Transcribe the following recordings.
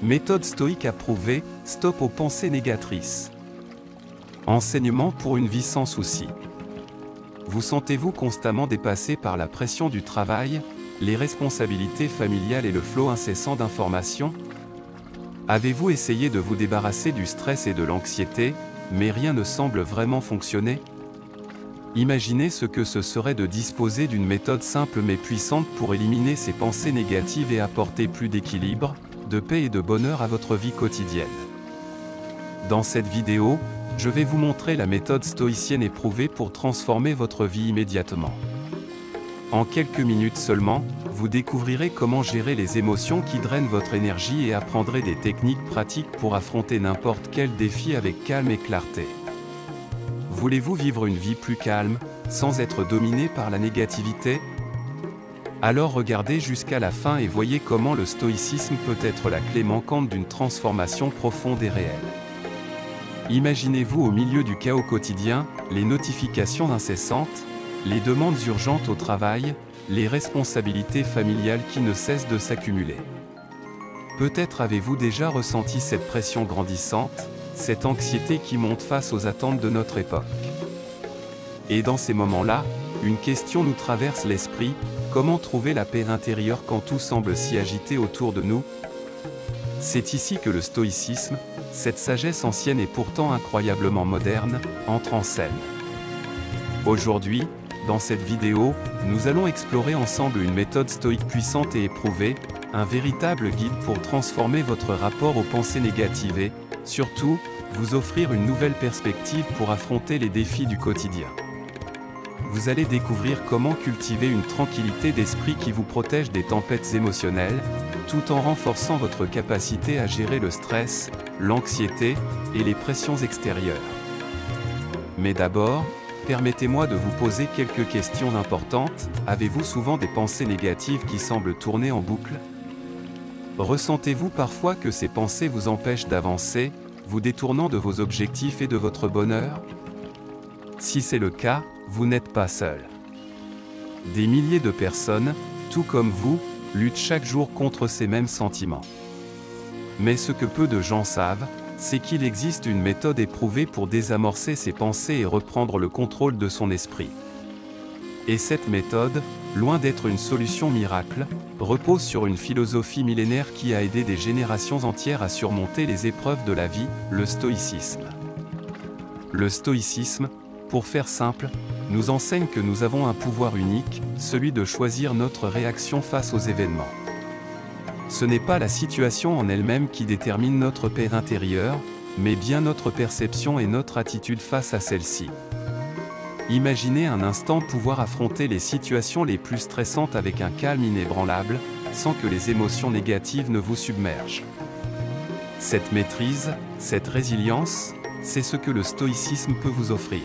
Méthode stoïque approuvée, stop aux pensées négatrices. Enseignement pour une vie sans soucis. Vous sentez-vous constamment dépassé par la pression du travail, les responsabilités familiales et le flot incessant d'informations? Avez-vous essayé de vous débarrasser du stress et de l'anxiété, mais rien ne semble vraiment fonctionner? Imaginez ce que ce serait de disposer d'une méthode simple mais puissante pour éliminer ces pensées négatives et apporter plus d'équilibre, de paix et de bonheur à votre vie quotidienne. Dans cette vidéo, je vais vous montrer la méthode stoïcienne éprouvée pour transformer votre vie immédiatement. En quelques minutes seulement, vous découvrirez comment gérer les émotions qui drainent votre énergie et apprendrez des techniques pratiques pour affronter n'importe quel défi avec calme et clarté. Voulez-vous vivre une vie plus calme, sans être dominé par la négativité? Alors regardez jusqu'à la fin et voyez comment le stoïcisme peut être la clé manquante d'une transformation profonde et réelle. Imaginez-vous au milieu du chaos quotidien, les notifications incessantes, les demandes urgentes au travail, les responsabilités familiales qui ne cessent de s'accumuler. Peut-être avez-vous déjà ressenti cette pression grandissante, cette anxiété qui monte face aux attentes de notre époque. Et dans ces moments-là, une question nous traverse l'esprit: comment trouver la paix intérieure quand tout semble si agité autour de nous? C'est ici que le stoïcisme, cette sagesse ancienne et pourtant incroyablement moderne, entre en scène. Aujourd'hui, dans cette vidéo, nous allons explorer ensemble une méthode stoïque puissante et éprouvée, un véritable guide pour transformer votre rapport aux pensées négatives et, surtout, vous offrir une nouvelle perspective pour affronter les défis du quotidien. Vous allez découvrir comment cultiver une tranquillité d'esprit qui vous protège des tempêtes émotionnelles, tout en renforçant votre capacité à gérer le stress, l'anxiété et les pressions extérieures. Mais d'abord, permettez-moi de vous poser quelques questions importantes. Avez-vous souvent des pensées négatives qui semblent tourner en boucle? Ressentez-vous parfois que ces pensées vous empêchent d'avancer, vous détournant de vos objectifs et de votre bonheur? Si c'est le cas, vous n'êtes pas seul. Des milliers de personnes, tout comme vous, luttent chaque jour contre ces mêmes sentiments. Mais ce que peu de gens savent, c'est qu'il existe une méthode éprouvée pour désamorcer ces pensées et reprendre le contrôle de son esprit. Et cette méthode, loin d'être une solution miracle, repose sur une philosophie millénaire qui a aidé des générations entières à surmonter les épreuves de la vie, le stoïcisme. Le stoïcisme, pour faire simple, nous enseigne que nous avons un pouvoir unique, celui de choisir notre réaction face aux événements. Ce n'est pas la situation en elle-même qui détermine notre paix intérieure, mais bien notre perception et notre attitude face à celle-ci. Imaginez un instant pouvoir affronter les situations les plus stressantes avec un calme inébranlable, sans que les émotions négatives ne vous submergent. Cette maîtrise, cette résilience, c'est ce que le stoïcisme peut vous offrir.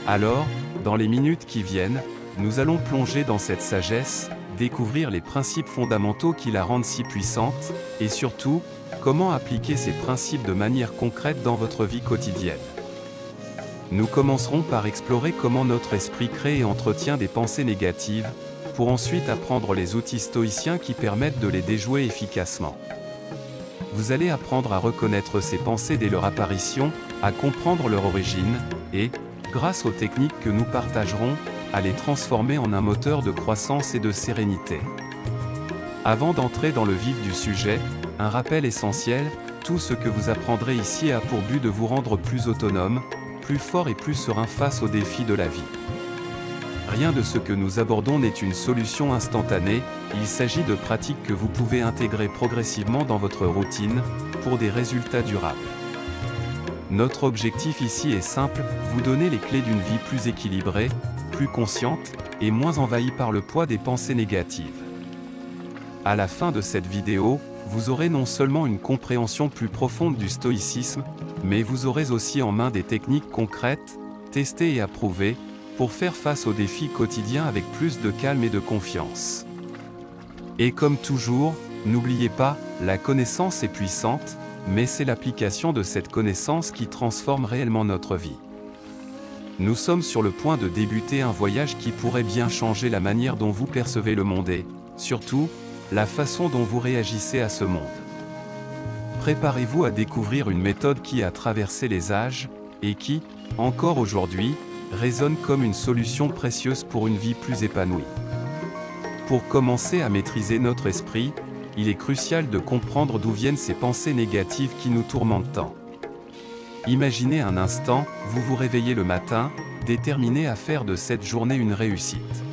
Alors, dans les minutes qui viennent, nous allons plonger dans cette sagesse, découvrir les principes fondamentaux qui la rendent si puissante, et surtout, comment appliquer ces principes de manière concrète dans votre vie quotidienne. Nous commencerons par explorer comment notre esprit crée et entretient des pensées négatives, pour ensuite apprendre les outils stoïciens qui permettent de les déjouer efficacement. Vous allez apprendre à reconnaître ces pensées dès leur apparition, à comprendre leur origine, et, grâce aux techniques que nous partagerons, à les transformer en un moteur de croissance et de sérénité. Avant d'entrer dans le vif du sujet, un rappel essentiel: tout ce que vous apprendrez ici a pour but de vous rendre plus autonome, plus fort et plus serein face aux défis de la vie. Rien de ce que nous abordons n'est une solution instantanée, il s'agit de pratiques que vous pouvez intégrer progressivement dans votre routine, pour des résultats durables. Notre objectif ici est simple, vous donner les clés d'une vie plus équilibrée, plus consciente, et moins envahie par le poids des pensées négatives. À la fin de cette vidéo, vous aurez non seulement une compréhension plus profonde du stoïcisme, mais vous aurez aussi en main des techniques concrètes, testées et approuvées, pour faire face aux défis quotidiens avec plus de calme et de confiance. Et comme toujours, n'oubliez pas, la connaissance est puissante, mais c'est l'application de cette connaissance qui transforme réellement notre vie. Nous sommes sur le point de débuter un voyage qui pourrait bien changer la manière dont vous percevez le monde et, surtout, la façon dont vous réagissez à ce monde. préparez-vous à découvrir une méthode qui a traversé les âges, et qui, encore aujourd'hui, résonne comme une solution précieuse pour une vie plus épanouie. Pour commencer à maîtriser notre esprit, il est crucial de comprendre d'où viennent ces pensées négatives qui nous tourmentent tant. Imaginez un instant, vous vous réveillez le matin, déterminé à faire de cette journée une réussite.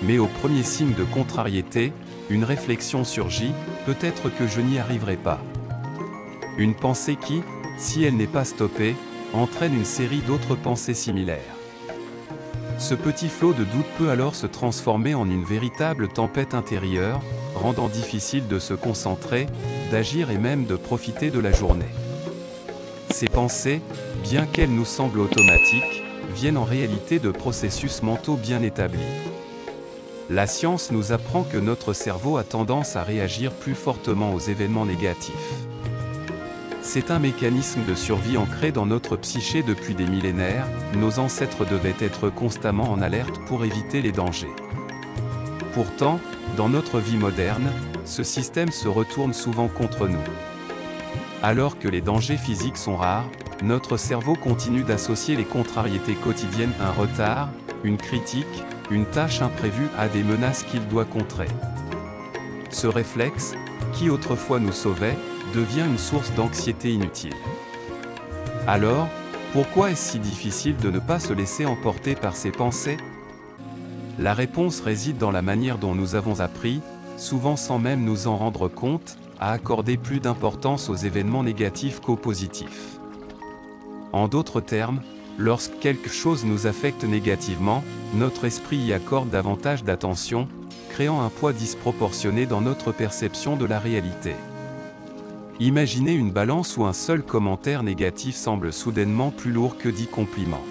Mais au premier signe de contrariété, une réflexion surgit, peut-être que je n'y arriverai pas. Une pensée qui, si elle n'est pas stoppée, entraîne une série d'autres pensées similaires. Ce petit flot de doute peut alors se transformer en une véritable tempête intérieure, rendant difficile de se concentrer, d'agir et même de profiter de la journée. Ces pensées, bien qu'elles nous semblent automatiques, viennent en réalité de processus mentaux bien établis. La science nous apprend que notre cerveau a tendance à réagir plus fortement aux événements négatifs. C'est un mécanisme de survie ancré dans notre psyché depuis des millénaires, nos ancêtres devaient être constamment en alerte pour éviter les dangers. Pourtant, dans notre vie moderne, ce système se retourne souvent contre nous. Alors que les dangers physiques sont rares, notre cerveau continue d'associer les contrariétés quotidiennes à un retard, une critique, une tâche imprévue à des menaces qu'il doit contrer. Ce réflexe, qui autrefois nous sauvait, devient une source d'anxiété inutile. Alors, pourquoi est-ce si difficile de ne pas se laisser emporter par ces pensées? La réponse réside dans la manière dont nous avons appris, souvent sans même nous en rendre compte, à accorder plus d'importance aux événements négatifs qu'aux positifs. En d'autres termes, lorsque quelque chose nous affecte négativement, notre esprit y accorde davantage d'attention, créant un poids disproportionné dans notre perception de la réalité. Imaginez une balance où un seul commentaire négatif semble soudainement plus lourd que 10 compliments.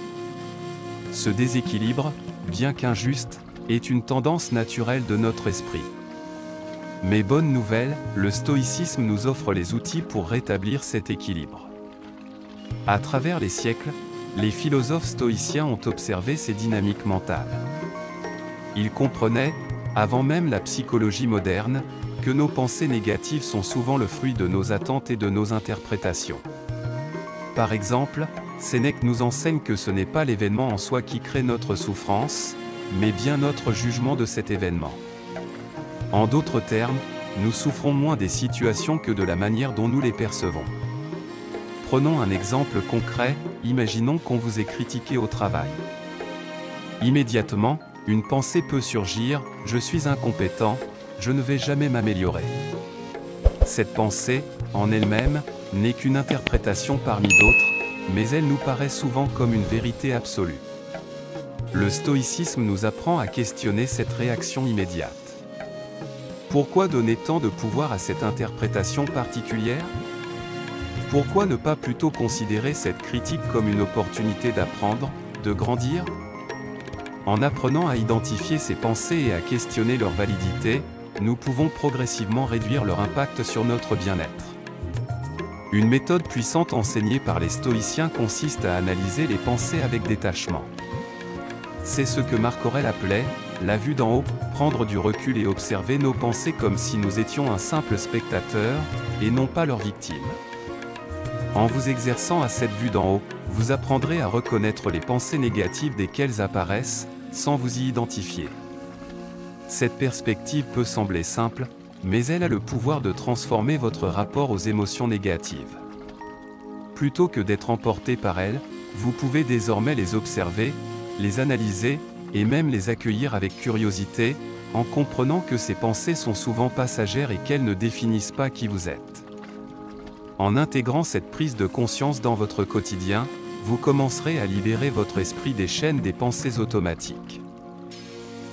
Ce déséquilibre, bien qu'injuste, est une tendance naturelle de notre esprit. Mais bonne nouvelle, le stoïcisme nous offre les outils pour rétablir cet équilibre. À travers les siècles, les philosophes stoïciens ont observé ces dynamiques mentales. Ils comprenaient, avant même la psychologie moderne, que nos pensées négatives sont souvent le fruit de nos attentes et de nos interprétations. Par exemple, Sénèque nous enseigne que ce n'est pas l'événement en soi qui crée notre souffrance, mais bien notre jugement de cet événement. En d'autres termes, nous souffrons moins des situations que de la manière dont nous les percevons. Prenons un exemple concret, imaginons qu'on vous ait critiqué au travail. Immédiatement, une pensée peut surgir, « Je suis incompétent, je ne vais jamais m'améliorer ». Cette pensée, en elle-même, n'est qu'une interprétation parmi d'autres, mais elle nous paraît souvent comme une vérité absolue. Le stoïcisme nous apprend à questionner cette réaction immédiate. Pourquoi donner tant de pouvoir à cette interprétation particulière? Pourquoi ne pas plutôt considérer cette critique comme une opportunité d'apprendre, de grandir? En apprenant à identifier ces pensées et à questionner leur validité, nous pouvons progressivement réduire leur impact sur notre bien-être. Une méthode puissante enseignée par les stoïciens consiste à analyser les pensées avec détachement. C'est ce que Marc Aurèle appelait la vue d'en haut, prendre du recul et observer nos pensées comme si nous étions un simple spectateur, et non pas leur victime. En vous exerçant à cette vue d'en haut, vous apprendrez à reconnaître les pensées négatives dès qu'elles apparaissent, sans vous y identifier. Cette perspective peut sembler simple, mais elle a le pouvoir de transformer votre rapport aux émotions négatives. Plutôt que d'être emporté par elles, vous pouvez désormais les observer, les analyser, et même les accueillir avec curiosité, en comprenant que ces pensées sont souvent passagères et qu'elles ne définissent pas qui vous êtes. En intégrant cette prise de conscience dans votre quotidien, vous commencerez à libérer votre esprit des chaînes des pensées automatiques.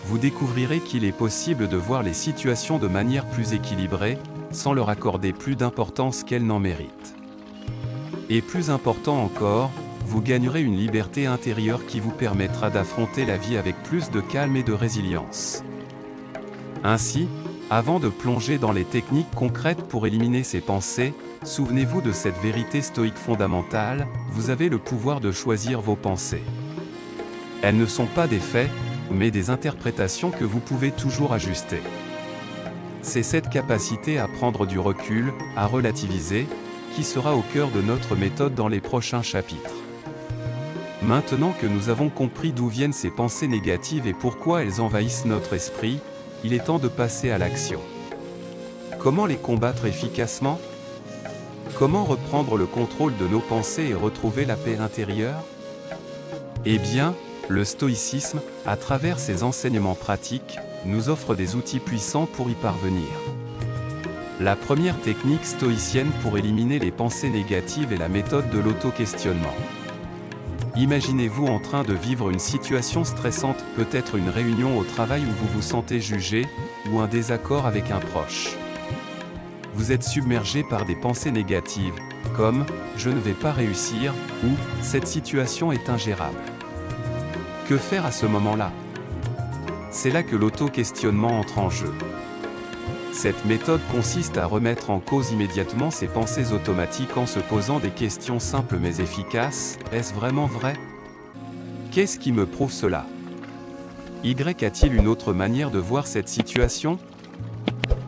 Vous découvrirez qu'il est possible de voir les situations de manière plus équilibrée, sans leur accorder plus d'importance qu'elles n'en méritent. Et plus important encore, vous gagnerez une liberté intérieure qui vous permettra d'affronter la vie avec plus de calme et de résilience. Ainsi, avant de plonger dans les techniques concrètes pour éliminer ces pensées, souvenez-vous de cette vérité stoïque fondamentale, vous avez le pouvoir de choisir vos pensées. Elles ne sont pas des faits, mais des interprétations que vous pouvez toujours ajuster. C'est cette capacité à prendre du recul, à relativiser, qui sera au cœur de notre méthode dans les prochains chapitres. Maintenant que nous avons compris d'où viennent ces pensées négatives et pourquoi elles envahissent notre esprit, il est temps de passer à l'action. Comment les combattre efficacement? Comment reprendre le contrôle de nos pensées et retrouver la paix intérieure? Eh bien, le stoïcisme, à travers ses enseignements pratiques, nous offre des outils puissants pour y parvenir. La première technique stoïcienne pour éliminer les pensées négatives est la méthode de l'auto-questionnement. Imaginez-vous en train de vivre une situation stressante, peut-être une réunion au travail où vous vous sentez jugé, ou un désaccord avec un proche. Vous êtes submergé par des pensées négatives, comme « je ne vais pas réussir » ou « cette situation est ingérable ». Que faire à ce moment-là? C'est là que l'auto-questionnement entre en jeu. Cette méthode consiste à remettre en cause immédiatement ces pensées automatiques en se posant des questions simples mais efficaces. Est-ce vraiment vrai? Qu'est-ce qui me prouve cela? Y a-t-il une autre manière de voir cette situation?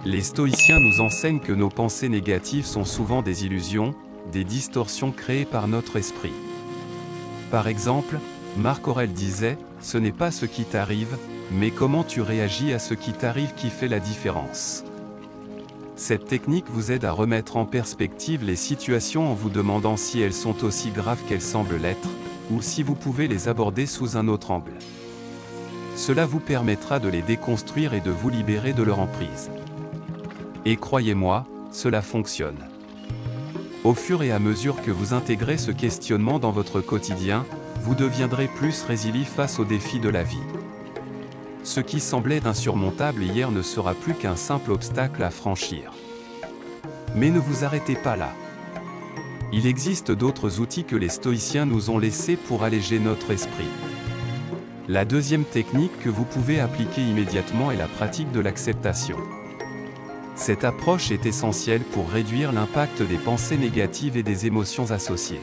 Les stoïciens nous enseignent que nos pensées négatives sont souvent des illusions, des distorsions créées par notre esprit. Par exemple, Marc Aurèle disait « Ce n'est pas ce qui t'arrive, mais comment tu réagis à ce qui t'arrive qui fait la différence ». Cette technique vous aide à remettre en perspective les situations en vous demandant si elles sont aussi graves qu'elles semblent l'être, ou si vous pouvez les aborder sous un autre angle. Cela vous permettra de les déconstruire et de vous libérer de leur emprise. Et croyez-moi, cela fonctionne. Au fur et à mesure que vous intégrez ce questionnement dans votre quotidien, vous deviendrez plus résilient face aux défis de la vie. Ce qui semblait insurmontable hier ne sera plus qu'un simple obstacle à franchir. Mais ne vous arrêtez pas là. Il existe d'autres outils que les stoïciens nous ont laissés pour alléger notre esprit. La deuxième technique que vous pouvez appliquer immédiatement est la pratique de l'acceptation. Cette approche est essentielle pour réduire l'impact des pensées négatives et des émotions associées.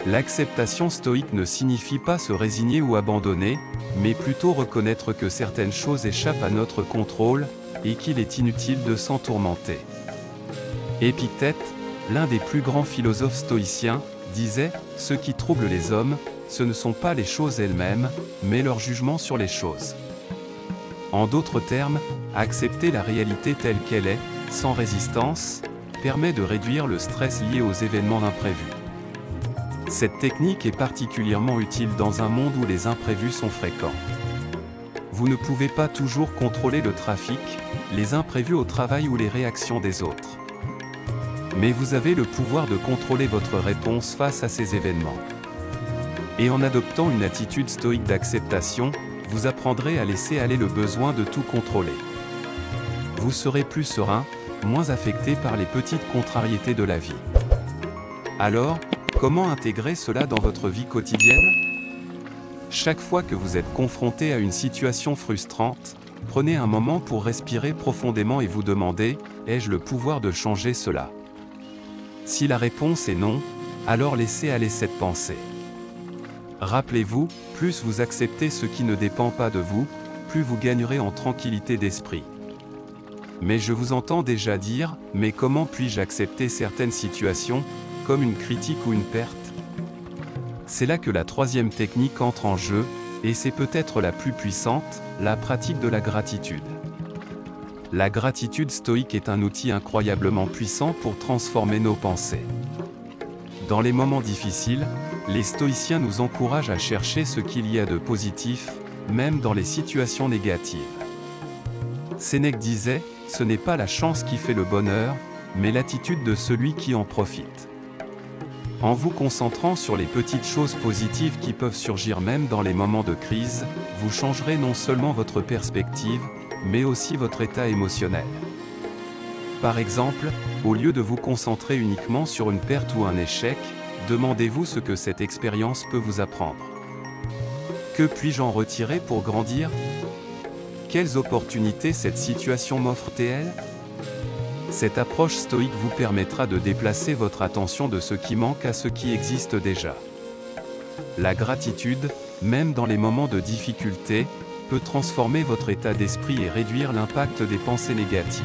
L'acceptation stoïque ne signifie pas se résigner ou abandonner, mais plutôt reconnaître que certaines choses échappent à notre contrôle, et qu'il est inutile de s'en tourmenter. Épictète, l'un des plus grands philosophes stoïciens, disait « Ce qui trouble les hommes, ce ne sont pas les choses elles-mêmes, mais leur jugement sur les choses. » En d'autres termes, accepter la réalité telle qu'elle est, sans résistance, permet de réduire le stress lié aux événements imprévus. Cette technique est particulièrement utile dans un monde où les imprévus sont fréquents. Vous ne pouvez pas toujours contrôler le trafic, les imprévus au travail ou les réactions des autres. Mais vous avez le pouvoir de contrôler votre réponse face à ces événements. Et en adoptant une attitude stoïque d'acceptation, vous apprendrez à laisser aller le besoin de tout contrôler. Vous serez plus serein, moins affecté par les petites contrariétés de la vie. Alors, comment intégrer cela dans votre vie quotidienne? Chaque fois que vous êtes confronté à une situation frustrante, prenez un moment pour respirer profondément et vous demander « Ai-je le pouvoir de changer cela ?» Si la réponse est non, alors laissez aller cette pensée. Rappelez-vous, plus vous acceptez ce qui ne dépend pas de vous, plus vous gagnerez en tranquillité d'esprit. Mais je vous entends déjà dire « Mais comment puis-je accepter certaines situations ?» comme une critique ou une perte? C'est là que la troisième technique entre en jeu, et c'est peut-être la plus puissante, la pratique de la gratitude. La gratitude stoïque est un outil incroyablement puissant pour transformer nos pensées. Dans les moments difficiles, les stoïciens nous encouragent à chercher ce qu'il y a de positif, même dans les situations négatives. Sénèque disait « Ce n'est pas la chance qui fait le bonheur, mais l'attitude de celui qui en profite ». En vous concentrant sur les petites choses positives qui peuvent surgir même dans les moments de crise, vous changerez non seulement votre perspective, mais aussi votre état émotionnel. Par exemple, au lieu de vous concentrer uniquement sur une perte ou un échec, demandez-vous ce que cette expérience peut vous apprendre. Que puis-je en retirer pour grandir? Quelles opportunités cette situation m'offre-t-elle? Cette approche stoïque vous permettra de déplacer votre attention de ce qui manque à ce qui existe déjà. La gratitude, même dans les moments de difficulté, peut transformer votre état d'esprit et réduire l'impact des pensées négatives.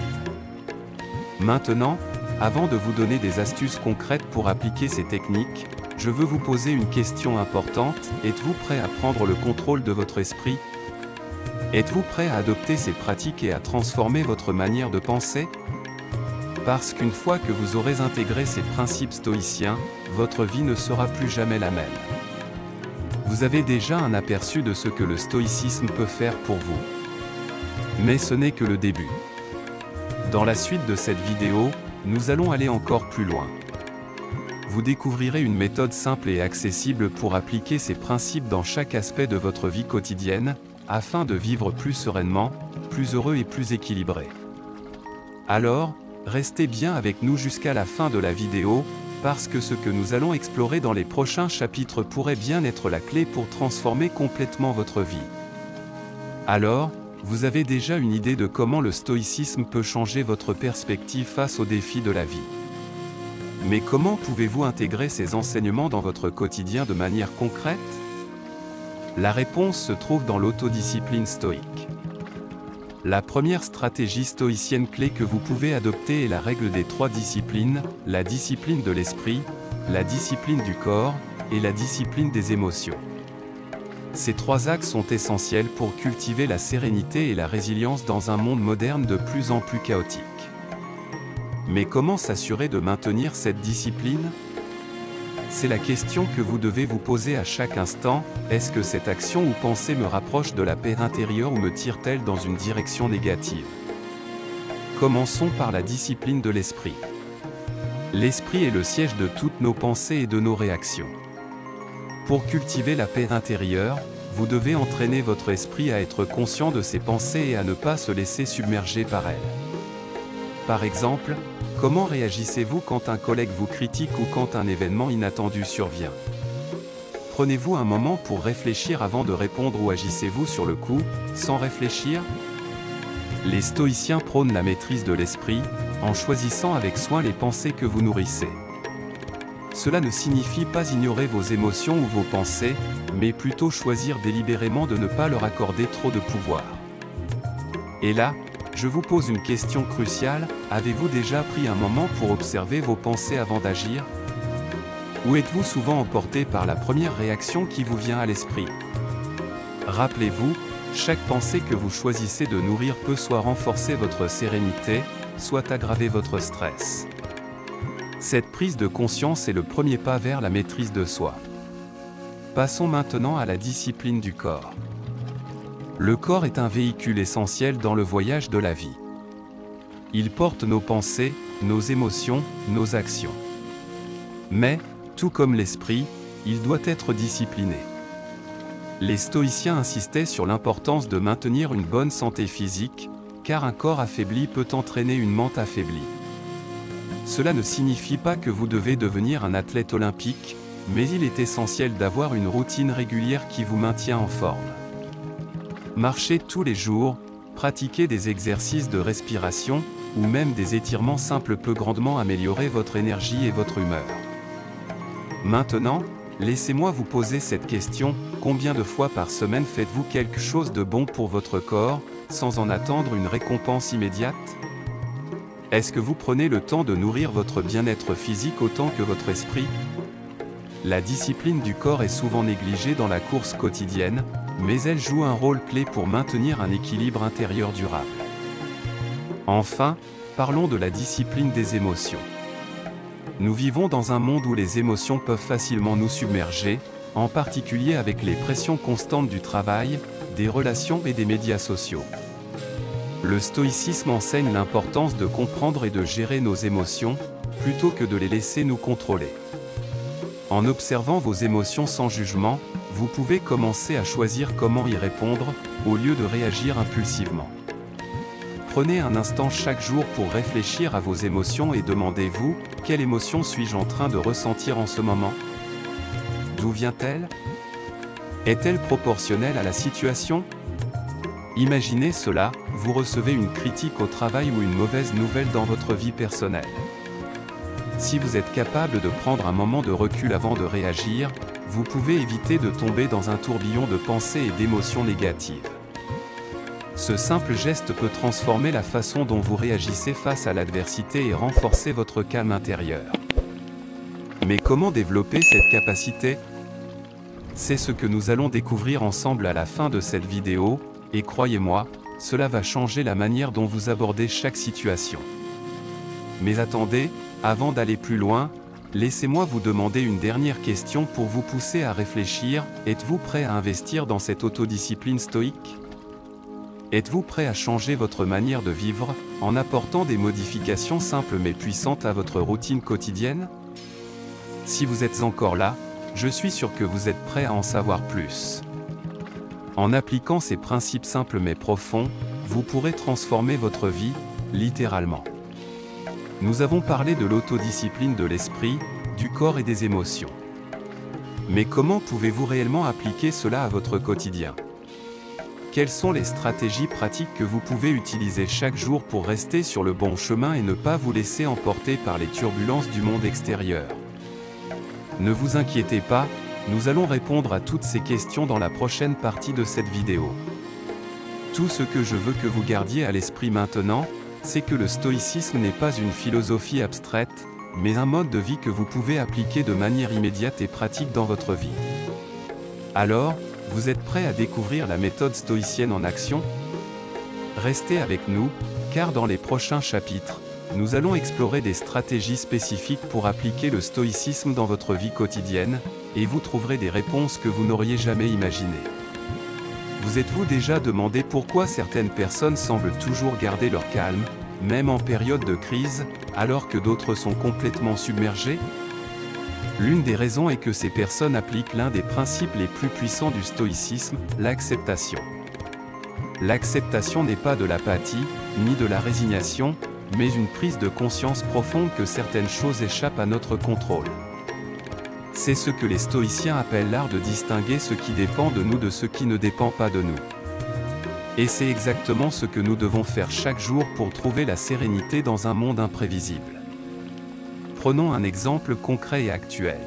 Maintenant, avant de vous donner des astuces concrètes pour appliquer ces techniques, je veux vous poser une question importante. Êtes-vous prêt à prendre le contrôle de votre esprit? Êtes-vous prêt à adopter ces pratiques et à transformer votre manière de penser? Parce qu'une fois que vous aurez intégré ces principes stoïciens, votre vie ne sera plus jamais la même. Vous avez déjà un aperçu de ce que le stoïcisme peut faire pour vous. Mais ce n'est que le début. Dans la suite de cette vidéo, nous allons aller encore plus loin. Vous découvrirez une méthode simple et accessible pour appliquer ces principes dans chaque aspect de votre vie quotidienne, afin de vivre plus sereinement, plus heureux et plus équilibré. Alors, restez bien avec nous jusqu'à la fin de la vidéo, parce que ce que nous allons explorer dans les prochains chapitres pourrait bien être la clé pour transformer complètement votre vie. Alors, vous avez déjà une idée de comment le stoïcisme peut changer votre perspective face aux défis de la vie. Mais comment pouvez-vous intégrer ces enseignements dans votre quotidien de manière concrète? La réponse se trouve dans l'autodiscipline stoïque. La première stratégie stoïcienne clé que vous pouvez adopter est la règle des 3 disciplines, la discipline de l'esprit, la discipline du corps et la discipline des émotions. Ces 3 axes sont essentiels pour cultiver la sérénité et la résilience dans un monde moderne de plus en plus chaotique. Mais comment s'assurer de maintenir cette discipline? C'est la question que vous devez vous poser à chaque instant. Est-ce que cette action ou pensée me rapproche de la paix intérieure ou me tire-t-elle dans une direction négative? Commençons par la discipline de l'esprit. L'esprit est le siège de toutes nos pensées et de nos réactions. Pour cultiver la paix intérieure, vous devez entraîner votre esprit à être conscient de ses pensées et à ne pas se laisser submerger par elles. Par exemple, comment réagissez-vous quand un collègue vous critique ou quand un événement inattendu survient? Prenez-vous un moment pour réfléchir avant de répondre ou agissez-vous sur le coup, sans réfléchir? Les stoïciens prônent la maîtrise de l'esprit, en choisissant avec soin les pensées que vous nourrissez. Cela ne signifie pas ignorer vos émotions ou vos pensées, mais plutôt choisir délibérément de ne pas leur accorder trop de pouvoir. Et là, je vous pose une question cruciale, avez-vous déjà pris un moment pour observer vos pensées avant d'agir? Ou êtes-vous souvent emporté par la première réaction qui vous vient à l'esprit? Rappelez-vous, chaque pensée que vous choisissez de nourrir peut soit renforcer votre sérénité, soit aggraver votre stress. Cette prise de conscience est le premier pas vers la maîtrise de soi. Passons maintenant à la discipline du corps. Le corps est un véhicule essentiel dans le voyage de la vie. Il porte nos pensées, nos émotions, nos actions. Mais, tout comme l'esprit, il doit être discipliné. Les stoïciens insistaient sur l'importance de maintenir une bonne santé physique, car un corps affaibli peut entraîner une mente affaiblie. Cela ne signifie pas que vous devez devenir un athlète olympique, mais il est essentiel d'avoir une routine régulière qui vous maintient en forme. Marchez tous les jours, pratiquer des exercices de respiration, ou même des étirements simples peut grandement améliorer votre énergie et votre humeur. Maintenant, laissez-moi vous poser cette question, combien de fois par semaine faites-vous quelque chose de bon pour votre corps, sans en attendre une récompense immédiate? Est-ce que vous prenez le temps de nourrir votre bien-être physique autant que votre esprit? La discipline du corps est souvent négligée dans la course quotidienne, mais elle joue un rôle clé pour maintenir un équilibre intérieur durable. Enfin, parlons de la discipline des émotions. Nous vivons dans un monde où les émotions peuvent facilement nous submerger, en particulier avec les pressions constantes du travail, des relations et des médias sociaux. Le stoïcisme enseigne l'importance de comprendre et de gérer nos émotions, plutôt que de les laisser nous contrôler. En observant vos émotions sans jugement, vous pouvez commencer à choisir comment y répondre, au lieu de réagir impulsivement. Prenez un instant chaque jour pour réfléchir à vos émotions et demandez-vous, quelle émotion suis-je en train de ressentir en ce moment? D'où vient-elle? Est-elle proportionnelle à la situation? Imaginez cela, vous recevez une critique au travail ou une mauvaise nouvelle dans votre vie personnelle. Si vous êtes capable de prendre un moment de recul avant de réagir, vous pouvez éviter de tomber dans un tourbillon de pensées et d'émotions négatives. Ce simple geste peut transformer la façon dont vous réagissez face à l'adversité et renforcer votre calme intérieur. Mais comment développer cette capacité? C'est ce que nous allons découvrir ensemble à la fin de cette vidéo, et croyez-moi, cela va changer la manière dont vous abordez chaque situation. Mais attendez, avant d'aller plus loin, laissez-moi vous demander une dernière question pour vous pousser à réfléchir. Êtes-vous prêt à investir dans cette autodiscipline stoïque? Êtes-vous prêt à changer votre manière de vivre, en apportant des modifications simples mais puissantes à votre routine quotidienne? Si vous êtes encore là, je suis sûr que vous êtes prêt à en savoir plus. En appliquant ces principes simples mais profonds, vous pourrez transformer votre vie, littéralement. Nous avons parlé de l'autodiscipline de l'esprit, du corps et des émotions. Mais comment pouvez-vous réellement appliquer cela à votre quotidien? Quelles sont les stratégies pratiques que vous pouvez utiliser chaque jour pour rester sur le bon chemin et ne pas vous laisser emporter par les turbulences du monde extérieur? Ne vous inquiétez pas, nous allons répondre à toutes ces questions dans la prochaine partie de cette vidéo. Tout ce que je veux que vous gardiez à l'esprit maintenant, c'est que le stoïcisme n'est pas une philosophie abstraite, mais un mode de vie que vous pouvez appliquer de manière immédiate et pratique dans votre vie. Alors, vous êtes prêt à découvrir la méthode stoïcienne en action? Restez avec nous, car dans les prochains chapitres, nous allons explorer des stratégies spécifiques pour appliquer le stoïcisme dans votre vie quotidienne, et vous trouverez des réponses que vous n'auriez jamais imaginées. Vous êtes-vous déjà demandé pourquoi certaines personnes semblent toujours garder leur calme, même en période de crise, alors que d'autres sont complètement submergées? L'une des raisons est que ces personnes appliquent l'un des principes les plus puissants du stoïcisme, l'acceptation. L'acceptation n'est pas de l'apathie, ni de la résignation, mais une prise de conscience profonde que certaines choses échappent à notre contrôle. C'est ce que les stoïciens appellent l'art de distinguer ce qui dépend de nous de ce qui ne dépend pas de nous. Et c'est exactement ce que nous devons faire chaque jour pour trouver la sérénité dans un monde imprévisible. Prenons un exemple concret et actuel.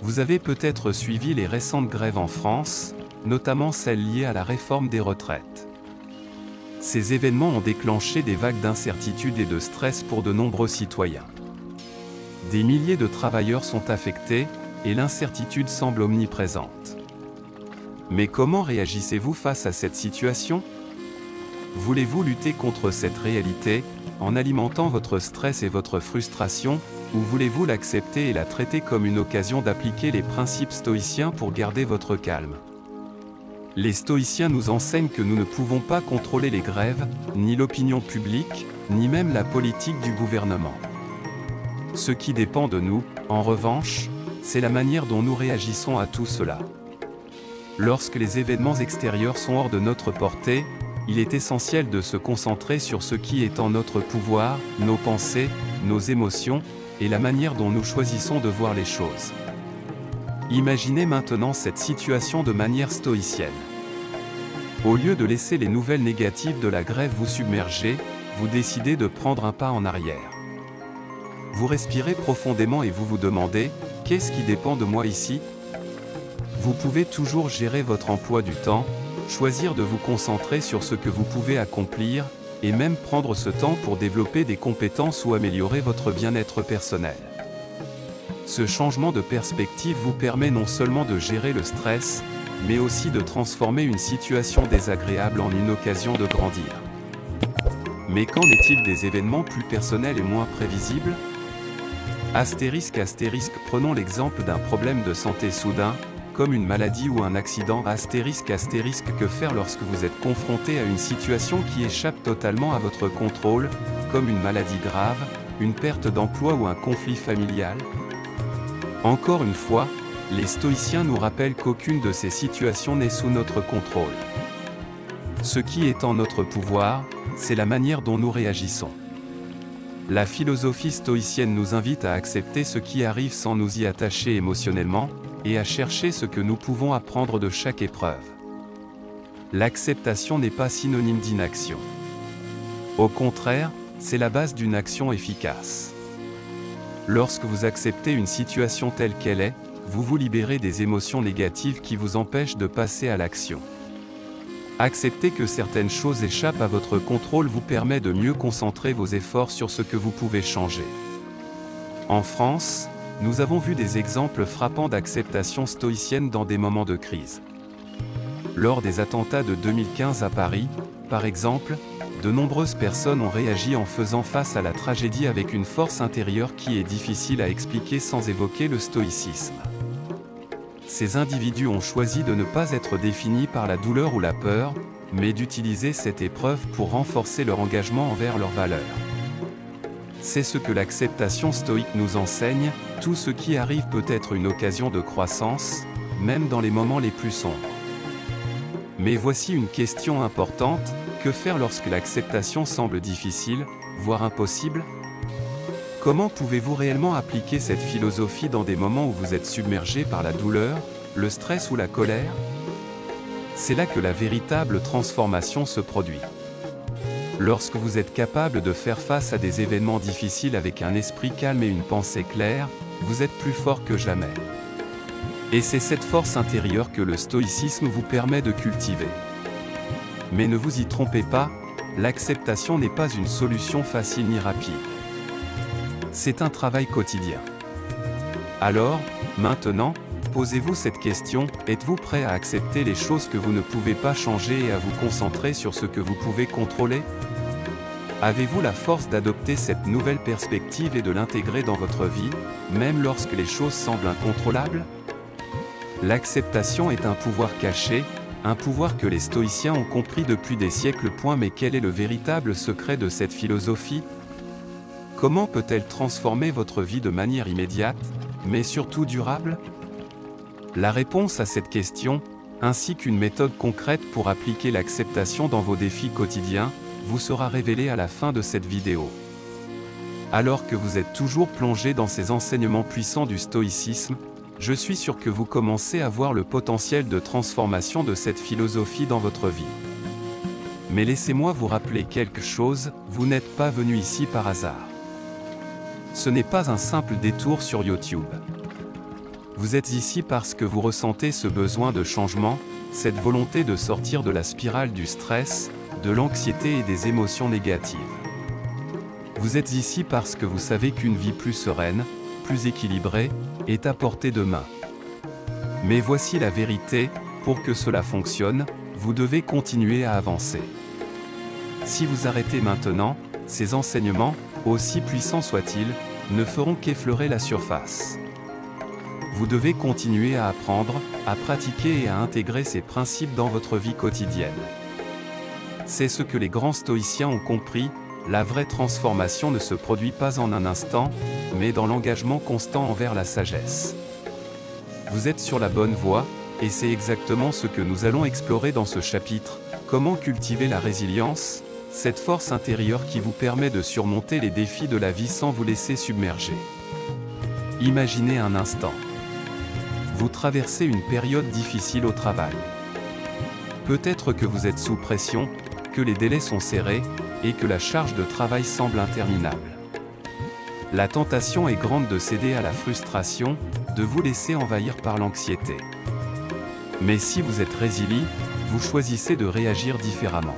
Vous avez peut-être suivi les récentes grèves en France, notamment celles liées à la réforme des retraites. Ces événements ont déclenché des vagues d'incertitude et de stress pour de nombreux citoyens. Des milliers de travailleurs sont affectés, et l'incertitude semble omniprésente. Mais comment réagissez-vous face à cette situation? Voulez-vous lutter contre cette réalité, en alimentant votre stress et votre frustration, ou voulez-vous l'accepter et la traiter comme une occasion d'appliquer les principes stoïciens pour garder votre calme? Les stoïciens nous enseignent que nous ne pouvons pas contrôler les grèves, ni l'opinion publique, ni même la politique du gouvernement. Ce qui dépend de nous, en revanche, c'est la manière dont nous réagissons à tout cela. Lorsque les événements extérieurs sont hors de notre portée, il est essentiel de se concentrer sur ce qui est en notre pouvoir, nos pensées, nos émotions, et la manière dont nous choisissons de voir les choses. Imaginez maintenant cette situation de manière stoïcienne. Au lieu de laisser les nouvelles négatives de la grève vous submerger, vous décidez de prendre un pas en arrière. Vous respirez profondément et vous vous demandez, qu'est-ce qui dépend de moi ici? Vous pouvez toujours gérer votre emploi du temps, choisir de vous concentrer sur ce que vous pouvez accomplir, et même prendre ce temps pour développer des compétences ou améliorer votre bien-être personnel. Ce changement de perspective vous permet non seulement de gérer le stress, mais aussi de transformer une situation désagréable en une occasion de grandir. Mais qu'en est-il des événements plus personnels et moins prévisibles? Astérisque, prenons l'exemple d'un problème de santé soudain, comme une maladie ou un accident. Astérisque, que faire lorsque vous êtes confronté à une situation qui échappe totalement à votre contrôle, comme une maladie grave, une perte d'emploi ou un conflit familial? Encore une fois, les stoïciens nous rappellent qu'aucune de ces situations n'est sous notre contrôle. Ce qui est en notre pouvoir, c'est la manière dont nous réagissons. La philosophie stoïcienne nous invite à accepter ce qui arrive sans nous y attacher émotionnellement, et à chercher ce que nous pouvons apprendre de chaque épreuve. L'acceptation n'est pas synonyme d'inaction. Au contraire, c'est la base d'une action efficace. Lorsque vous acceptez une situation telle qu'elle est, vous vous libérez des émotions négatives qui vous empêchent de passer à l'action. Accepter que certaines choses échappent à votre contrôle vous permet de mieux concentrer vos efforts sur ce que vous pouvez changer. En France, nous avons vu des exemples frappants d'acceptation stoïcienne dans des moments de crise. Lors des attentats de 2015 à Paris, par exemple, de nombreuses personnes ont réagi en faisant face à la tragédie avec une force intérieure qui est difficile à expliquer sans évoquer le stoïcisme. Ces individus ont choisi de ne pas être définis par la douleur ou la peur, mais d'utiliser cette épreuve pour renforcer leur engagement envers leurs valeurs. C'est ce que l'acceptation stoïque nous enseigne, tout ce qui arrive peut être une occasion de croissance, même dans les moments les plus sombres. Mais voici une question importante, que faire lorsque l'acceptation semble difficile, voire impossible ? Comment pouvez-vous réellement appliquer cette philosophie dans des moments où vous êtes submergé par la douleur, le stress ou la colère ? C'est là que la véritable transformation se produit. Lorsque vous êtes capable de faire face à des événements difficiles avec un esprit calme et une pensée claire, vous êtes plus fort que jamais. Et c'est cette force intérieure que le stoïcisme vous permet de cultiver. Mais ne vous y trompez pas, l'acceptation n'est pas une solution facile ni rapide. C'est un travail quotidien. Alors, maintenant, posez-vous cette question, êtes-vous prêt à accepter les choses que vous ne pouvez pas changer et à vous concentrer sur ce que vous pouvez contrôler ? Avez-vous la force d'adopter cette nouvelle perspective et de l'intégrer dans votre vie, même lorsque les choses semblent incontrôlables ? L'acceptation est un pouvoir caché, un pouvoir que les stoïciens ont compris depuis des siècles. Mais quel est le véritable secret de cette philosophie ? Comment peut-elle transformer votre vie de manière immédiate, mais surtout durable ? La réponse à cette question, ainsi qu'une méthode concrète pour appliquer l'acceptation dans vos défis quotidiens, vous sera révélée à la fin de cette vidéo. Alors que vous êtes toujours plongé dans ces enseignements puissants du stoïcisme, je suis sûr que vous commencez à voir le potentiel de transformation de cette philosophie dans votre vie. Mais laissez-moi vous rappeler quelque chose, vous n'êtes pas venu ici par hasard. Ce n'est pas un simple détour sur YouTube. Vous êtes ici parce que vous ressentez ce besoin de changement, cette volonté de sortir de la spirale du stress, de l'anxiété et des émotions négatives. Vous êtes ici parce que vous savez qu'une vie plus sereine, plus équilibrée, est à portée de main. Mais voici la vérité, pour que cela fonctionne, vous devez continuer à avancer. Si vous arrêtez maintenant, ces enseignements, aussi puissants soient-ils, ne feront qu'effleurer la surface. Vous devez continuer à apprendre, à pratiquer et à intégrer ces principes dans votre vie quotidienne. C'est ce que les grands stoïciens ont compris, la vraie transformation ne se produit pas en un instant, mais dans l'engagement constant envers la sagesse. Vous êtes sur la bonne voie, et c'est exactement ce que nous allons explorer dans ce chapitre, comment cultiver la résilience, cette force intérieure qui vous permet de surmonter les défis de la vie sans vous laisser submerger. Imaginez un instant. Vous traversez une période difficile au travail. Peut-être que vous êtes sous pression, que les délais sont serrés, et que la charge de travail semble interminable. La tentation est grande de céder à la frustration, de vous laisser envahir par l'anxiété. Mais si vous êtes résilient, vous choisissez de réagir différemment.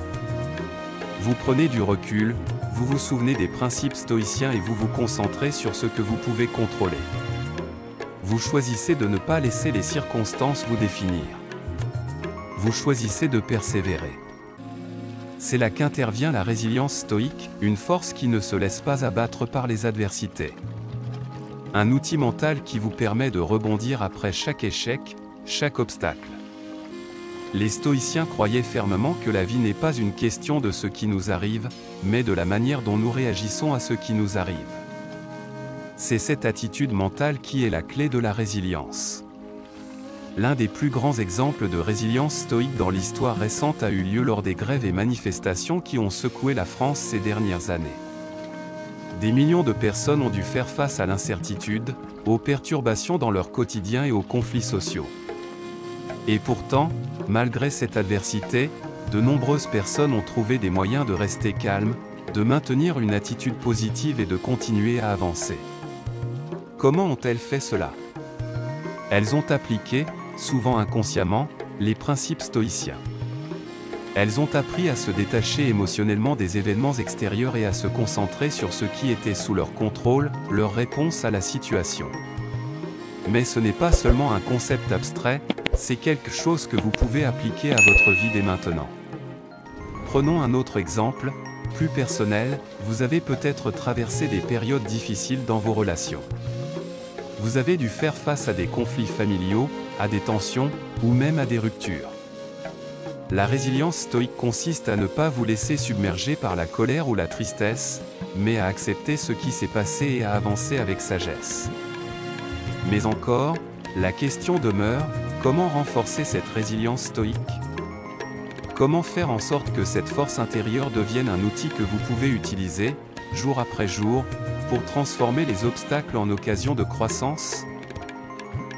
Vous prenez du recul, vous vous souvenez des principes stoïciens et vous vous concentrez sur ce que vous pouvez contrôler. Vous choisissez de ne pas laisser les circonstances vous définir. Vous choisissez de persévérer. C'est là qu'intervient la résilience stoïque, une force qui ne se laisse pas abattre par les adversités. Un outil mental qui vous permet de rebondir après chaque échec, chaque obstacle. Les stoïciens croyaient fermement que la vie n'est pas une question de ce qui nous arrive, mais de la manière dont nous réagissons à ce qui nous arrive. C'est cette attitude mentale qui est la clé de la résilience. L'un des plus grands exemples de résilience stoïque dans l'histoire récente a eu lieu lors des grèves et manifestations qui ont secoué la France ces dernières années. Des millions de personnes ont dû faire face à l'incertitude, aux perturbations dans leur quotidien et aux conflits sociaux. Et pourtant, malgré cette adversité, de nombreuses personnes ont trouvé des moyens de rester calmes, de maintenir une attitude positive et de continuer à avancer. Comment ont-elles fait cela? Elles ont appliqué, souvent inconsciemment, les principes stoïciens. Elles ont appris à se détacher émotionnellement des événements extérieurs et à se concentrer sur ce qui était sous leur contrôle, leur réponse à la situation. Mais ce n'est pas seulement un concept abstrait, c'est quelque chose que vous pouvez appliquer à votre vie dès maintenant. Prenons un autre exemple, plus personnel, vous avez peut-être traversé des périodes difficiles dans vos relations. Vous avez dû faire face à des conflits familiaux, à des tensions, ou même à des ruptures. La résilience stoïque consiste à ne pas vous laisser submerger par la colère ou la tristesse, mais à accepter ce qui s'est passé et à avancer avec sagesse. Mais encore, la question demeure, comment renforcer cette résilience stoïque? Comment faire en sorte que cette force intérieure devienne un outil que vous pouvez utiliser, jour après jour, pour transformer les obstacles en occasions de croissance?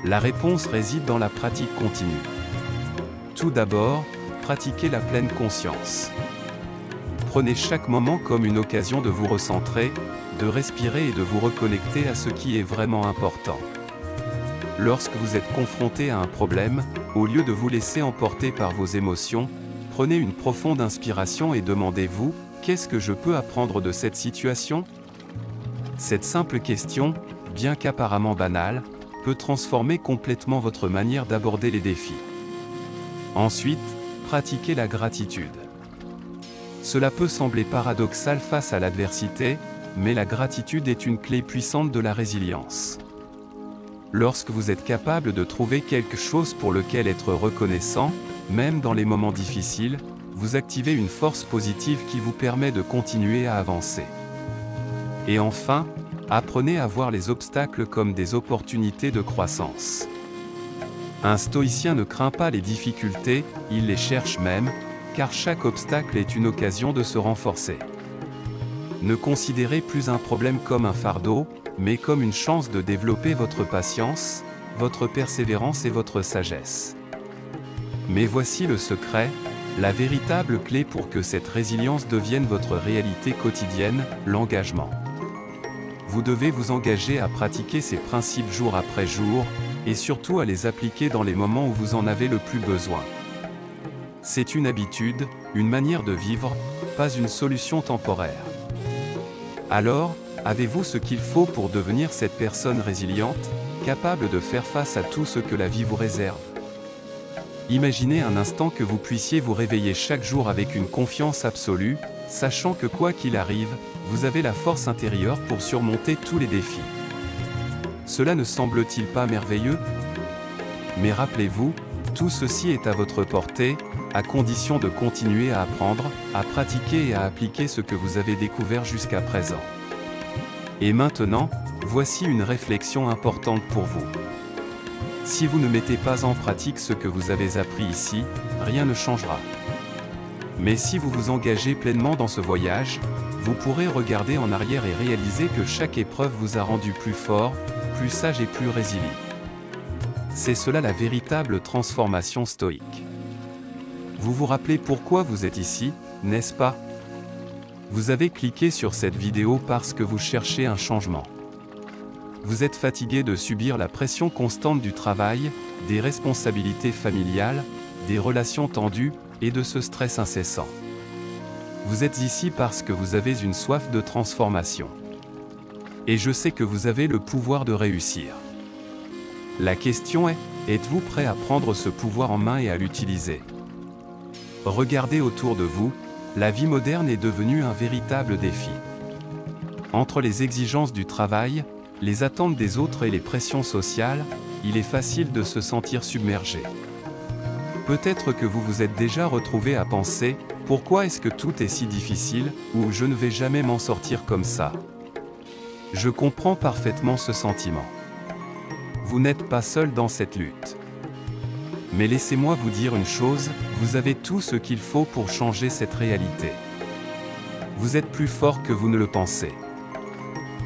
La réponse réside dans la pratique continue. Tout d'abord, pratiquez la pleine conscience. Prenez chaque moment comme une occasion de vous recentrer, de respirer et de vous reconnecter à ce qui est vraiment important. Lorsque vous êtes confronté à un problème, au lieu de vous laisser emporter par vos émotions, prenez une profonde inspiration et demandez-vous, qu'est-ce que je peux apprendre de cette situation? Cette simple question, bien qu'apparemment banale, peut transformer complètement votre manière d'aborder les défis. Ensuite, pratiquez la gratitude. Cela peut sembler paradoxal face à l'adversité, mais la gratitude est une clé puissante de la résilience. Lorsque vous êtes capable de trouver quelque chose pour lequel être reconnaissant, même dans les moments difficiles, vous activez une force positive qui vous permet de continuer à avancer. Et enfin, apprenez à voir les obstacles comme des opportunités de croissance. Un stoïcien ne craint pas les difficultés, il les cherche même, car chaque obstacle est une occasion de se renforcer. Ne considérez plus un problème comme un fardeau, mais comme une chance de développer votre patience, votre persévérance et votre sagesse. Mais voici le secret, la véritable clé pour que cette résilience devienne votre réalité quotidienne, l'engagement. Vous devez vous engager à pratiquer ces principes jour après jour, et surtout à les appliquer dans les moments où vous en avez le plus besoin. C'est une habitude, une manière de vivre, pas une solution temporaire. Alors, avez-vous ce qu'il faut pour devenir cette personne résiliente, capable de faire face à tout ce que la vie vous réserve? Imaginez un instant que vous puissiez vous réveiller chaque jour avec une confiance absolue, sachant que quoi qu'il arrive, vous avez la force intérieure pour surmonter tous les défis. Cela ne semble-t-il pas merveilleux? Mais rappelez-vous, tout ceci est à votre portée, à condition de continuer à apprendre, à pratiquer et à appliquer ce que vous avez découvert jusqu'à présent. Et maintenant, voici une réflexion importante pour vous. Si vous ne mettez pas en pratique ce que vous avez appris ici, rien ne changera. Mais si vous vous engagez pleinement dans ce voyage, vous pourrez regarder en arrière et réaliser que chaque épreuve vous a rendu plus fort, plus sage et plus résilient. C'est cela la véritable transformation stoïque. Vous vous rappelez pourquoi vous êtes ici, n'est-ce pas? Vous avez cliqué sur cette vidéo parce que vous cherchez un changement. Vous êtes fatigué de subir la pression constante du travail, des responsabilités familiales, des relations tendues, et de ce stress incessant. Vous êtes ici parce que vous avez une soif de transformation. Et je sais que vous avez le pouvoir de réussir. La question est, êtes-vous prêt à prendre ce pouvoir en main et à l'utiliser? Regardez autour de vous, la vie moderne est devenue un véritable défi. Entre les exigences du travail, les attentes des autres et les pressions sociales, il est facile de se sentir submergé. Peut-être que vous vous êtes déjà retrouvé à penser « Pourquoi est-ce que tout est si difficile ?» ou « Je ne vais jamais m'en sortir comme ça ». Je comprends parfaitement ce sentiment. Vous n'êtes pas seul dans cette lutte. Mais laissez-moi vous dire une chose, vous avez tout ce qu'il faut pour changer cette réalité. Vous êtes plus fort que vous ne le pensez.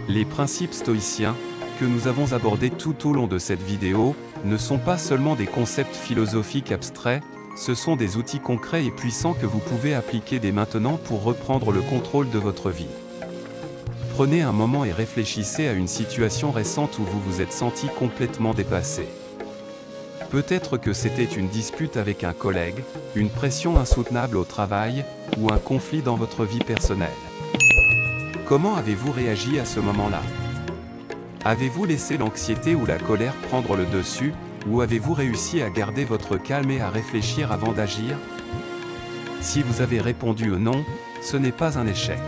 Les principes stoïciens, que nous avons abordés tout au long de cette vidéo, ne sont pas seulement des concepts philosophiques abstraits, ce sont des outils concrets et puissants que vous pouvez appliquer dès maintenant pour reprendre le contrôle de votre vie. Prenez un moment et réfléchissez à une situation récente où vous vous êtes senti complètement dépassé. Peut-être que c'était une dispute avec un collègue, une pression insoutenable au travail, ou un conflit dans votre vie personnelle. Comment avez-vous réagi à ce moment-là? Avez-vous laissé l'anxiété ou la colère prendre le dessus, ou avez-vous réussi à garder votre calme et à réfléchir avant d'agir? Si vous avez répondu non, ce n'est pas un échec.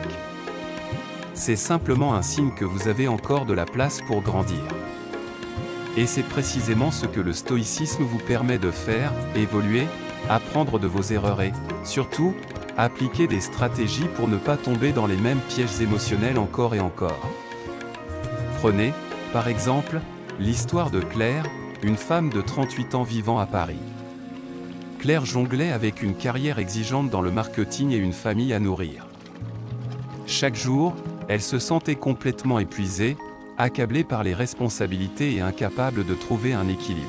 C'est simplement un signe que vous avez encore de la place pour grandir. Et c'est précisément ce que le stoïcisme vous permet de faire, évoluer, apprendre de vos erreurs et, surtout, appliquer des stratégies pour ne pas tomber dans les mêmes pièges émotionnels encore et encore. Prenez, par exemple, l'histoire de Claire, une femme de 38 ans vivant à Paris. Claire jonglait avec une carrière exigeante dans le marketing et une famille à nourrir. Chaque jour, elle se sentait complètement épuisée, accablée par les responsabilités et incapable de trouver un équilibre.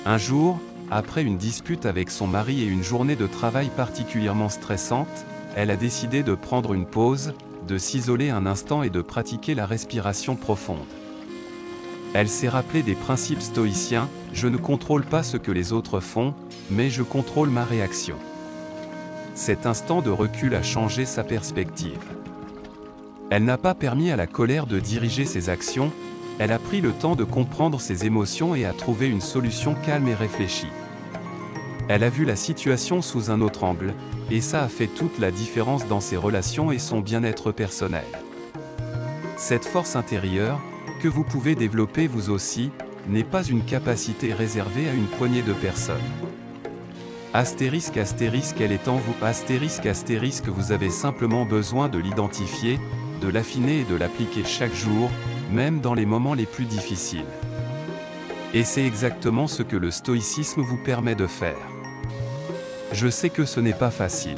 Un jour, après une dispute avec son mari et une journée de travail particulièrement stressante, elle a décidé de prendre une pause, de s'isoler un instant et de pratiquer la respiration profonde. Elle s'est rappelée des principes stoïciens, je ne contrôle pas ce que les autres font, mais je contrôle ma réaction. Cet instant de recul a changé sa perspective. Elle n'a pas permis à la colère de diriger ses actions, elle a pris le temps de comprendre ses émotions et a trouvé une solution calme et réfléchie. Elle a vu la situation sous un autre angle, et ça a fait toute la différence dans ses relations et son bien-être personnel. Cette force intérieure, que vous pouvez développer vous aussi, n'est pas une capacité réservée à une poignée de personnes. Astérisque astérisque elle est en vous. Astérisque astérisque vous avez simplement besoin de l'identifier, de l'affiner et de l'appliquer chaque jour, même dans les moments les plus difficiles. Et c'est exactement ce que le stoïcisme vous permet de faire. Je sais que ce n'est pas facile.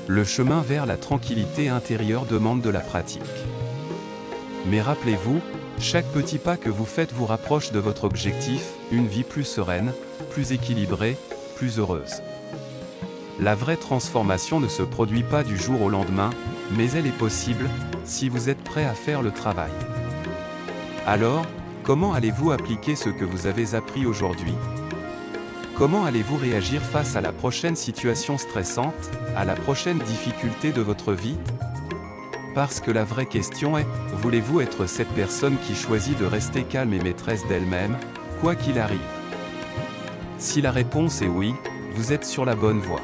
Le chemin vers la tranquillité intérieure demande de la pratique. Mais rappelez-vous, chaque petit pas que vous faites vous rapproche de votre objectif, une vie plus sereine, plus équilibrée, plus heureuse. La vraie transformation ne se produit pas du jour au lendemain, mais elle est possible, si vous êtes prêt à faire le travail. Alors, comment allez-vous appliquer ce que vous avez appris aujourd'hui? Comment allez-vous réagir face à la prochaine situation stressante, à la prochaine difficulté de votre vie? Parce que la vraie question est, voulez-vous être cette personne qui choisit de rester calme et maîtresse d'elle-même, quoi qu'il arrive? Si la réponse est oui, vous êtes sur la bonne voie.